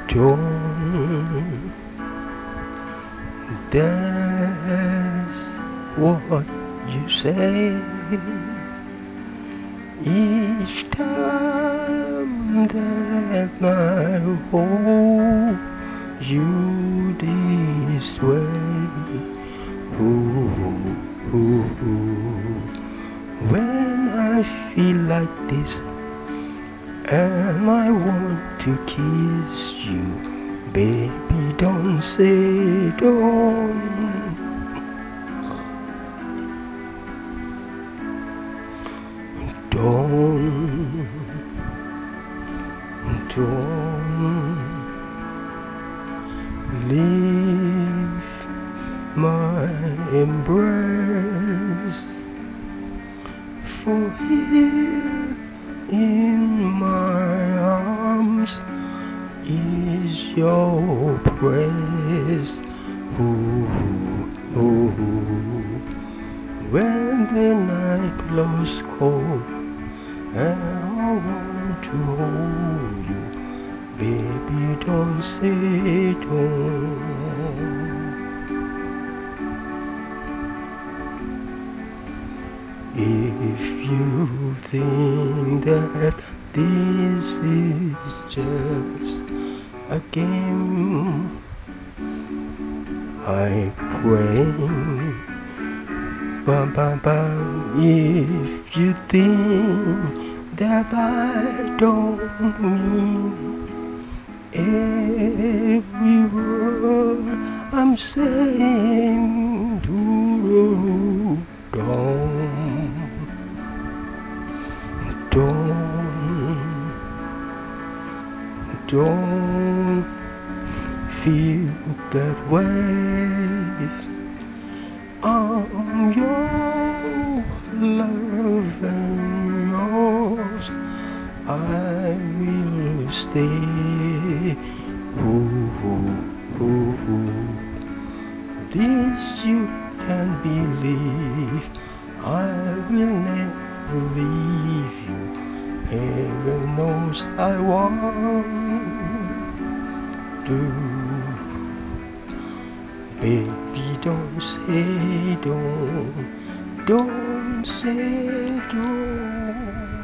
Don't, that's what you say each time that I hold you this way. Ooh, ooh, ooh. When I feel like this and I want to kiss you, baby, don't say don't. Don't leave my embrace, for here in my arms is your praise. Ooh, ooh, when the night grows cold and I want to hold you, baby, don't say don't. If you think that this is just a game, I pray. If you think that I don't mean every word I'm saying to you, don't feel that way. I'm your love and yours I will stay. Ooh, ooh, ooh. This you can believe, I will never leave you. Heaven knows I want to. Baby, don't say don't say don't.